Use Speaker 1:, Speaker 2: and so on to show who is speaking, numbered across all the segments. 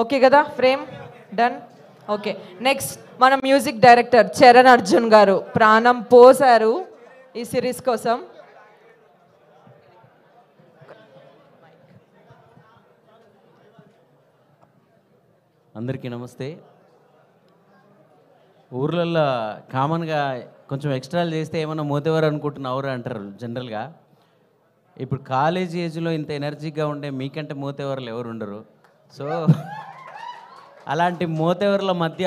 Speaker 1: Okay కదా, frame done. Okay, next మన music director Charan Arjun గారు ప్రాణం పోసారు ఈ సిరీస్ కోసం.
Speaker 2: అందరికీ నమస్తే. ఊర్లల్లో కామన్గా కొంచెం ఎక్స్ట్రాలు చేస్తే ఏమన్నా మోతేవారు అనుకుంటున్నావు అంటారు జనరల్గా. ఇప్పుడు కాలేజ్ ఏజ్లో ఇంత ఎనర్జీగా ఉండే మీకంటే మోతేవారులు ఎవరు ఉండరు. సో అలాంటి మోతేవారుల మధ్య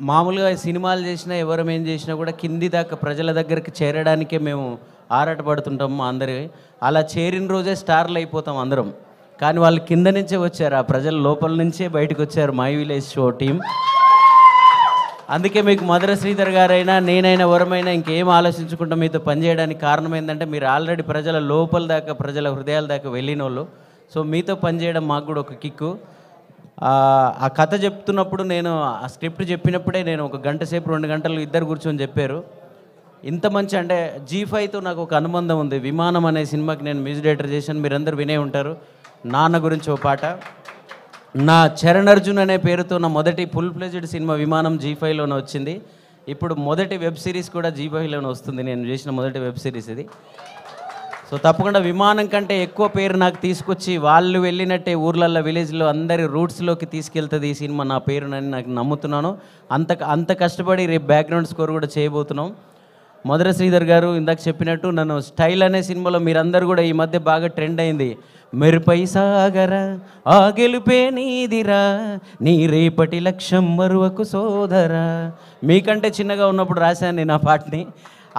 Speaker 2: మామూలుగా సినిమాలు చేసినా ఎవరం ఏం చేసినా కూడా కింది దాకా ప్రజల దగ్గరికి చేరడానికే మేము ఆరాటపడుతుంటాము అందరి. అలా చేరిన రోజే స్టార్లు అయిపోతాం అందరం. కానీ వాళ్ళు కింద నుంచే వచ్చారు, ఆ ప్రజల లోపల నుంచే బయటకు వచ్చారు మై విలేజ్ షో టీం. అందుకే మీకు మధుర శ్రీధర్ గారైనా నేనైనా ఎవరమైనా ఇంకేం ఆలోచించుకుంటా మీతో పనిచేయడానికి కారణం ఏంటంటే మీరు ఆల్రెడీ ప్రజల లోపల దాకా ప్రజల హృదయాల దాకా వెళ్ళిన వాళ్ళు. సో మీతో పనిచేయడం మాకు కూడా ఒక కిక్కు. ఆ కథ చెప్తున్నప్పుడు నేను ఆ స్క్రిప్ట్ చెప్పినప్పుడే నేను 1 గంట సేపు 2 గంటలు ఇద్దరు కూర్చొని చెప్పారు. ఇంత మంచి అంటే G5తో నాకు ఒక అనుబంధం ఉంది. విమానం అనే సినిమాకి నేను మ్యూజిక్ డైరెక్టర్ చేశాను, మీరందరూ వినే ఉంటారు. నాన్న గురించి ఓ పాట. నా చరణ్ అర్జున్ అనే పేరుతో నా మొదటి ఫుల్ ఫ్లెజ్డ్ సినిమా విమానం G5లోనే వచ్చింది. ఇప్పుడు మొదటి వెబ్ సిరీస్ కూడా G5లోనే వస్తుంది, నేను చేసిన మొదటి వెబ్ సిరీస్ ఇది. సో తప్పకుండా విమానం కంటే ఎక్కువ పేరు నాకు తీసుకొచ్చి వాళ్ళు వెళ్ళినట్టే ఊర్లల్లో విలేజ్లో అందరి రూట్స్లోకి తీసుకెళ్తుంది ఈ సినిమా నా పేరునని నాకు నమ్ముతున్నాను. అంత కష్టపడి రేపు బ్యాక్గ్రౌండ్ స్కోర్ కూడా చేయబోతున్నాం. మధుర శ్రీధర్ గారు ఇందాక చెప్పినట్టు నన్ను స్టైల్ అనే సినిమాలో మీరందరూ కూడా ఈ మధ్య బాగా ట్రెండ్ అయింది. మెరుపై సాగరా ఆ గెలుపే నీదిరా నీ రేపటి లక్ష్యం మరువకు సోదరా. మీకంటే చిన్నగా ఉన్నప్పుడు రాశాను నేను ఆ పాటని.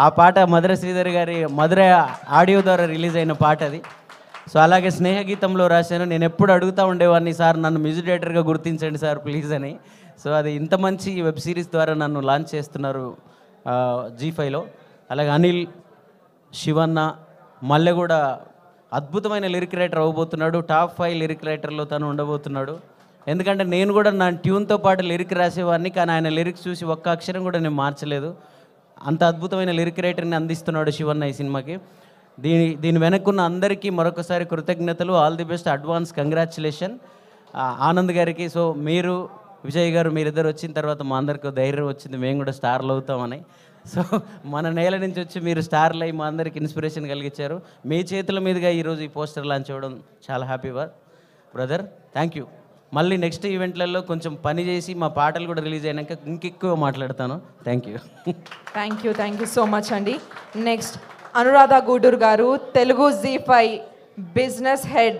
Speaker 2: ఆ పాట మధుర శ్రీధర్ గారి మధుర ఆడియో ద్వారా రిలీజ్ అయిన పాట అది. సో అలాగే స్నేహగీతంలో రాశాను. నేను ఎప్పుడు అడుగుతూ ఉండేవాడిని, సార్ నన్ను మ్యూజిక్ డైరెక్టర్గా గుర్తించండి సార్ ప్లీజ్ అని. సో అది ఇంత మంచి వెబ్ సిరీస్ ద్వారా నన్ను లాంచ్ చేస్తున్నారు G5లో. అలాగే అనిల్ శివన్న మళ్ళీ కూడా అద్భుతమైన లిరిక్ రైటర్ అవ్వబోతున్నాడు. టాప్ 5 లిరిక్ రైటర్లో తను ఉండబోతున్నాడు. ఎందుకంటే నేను కూడా నా ట్యూన్తో పాటు లిరిక్ రాసేవాడిని, కానీ ఆయన లిరిక్స్ చూసి ఒక్క అక్షరం కూడా నేను మార్చలేదు. అంత అద్భుతమైన లిరిక్ రైటర్ని అందిస్తున్నాడు శివన్న ఈ సినిమాకి. దీని వెనక్కున్న అందరికీ మరొకసారి కృతజ్ఞతలు. All the best, advance congratulation Anand గారికి. సో మీరు విజయ్ గారు మీరిద్దరు వచ్చిన తర్వాత మా అందరికీ ధైర్యం వచ్చింది, మేము కూడా స్టార్లు అవుతామని. సో మన నేల నుంచి వచ్చి మీరు స్టార్లు అయ్యి మా అందరికి ఇన్స్పిరేషన్ కలిగించారు. మీ చేతుల మీదుగా ఈరోజు ఈ పోస్టర్ లాంచ్ అవ్వడం చాలా హ్యాపీ బ్రదర్. Thank you. మళ్ళీ నెక్స్ట్ ఈవెంట్లలో కొంచెం పని చేసి మా పాటలు కూడా రిలీజ్ అయినాక ఇంకెక్కువ మాట్లాడతాను. థ్యాంక్
Speaker 1: యూ సో మచ్ అండి. నెక్స్ట్ అనురాధ గూడూరు గారు, తెలుగు G5 బిజినెస్ హెడ్.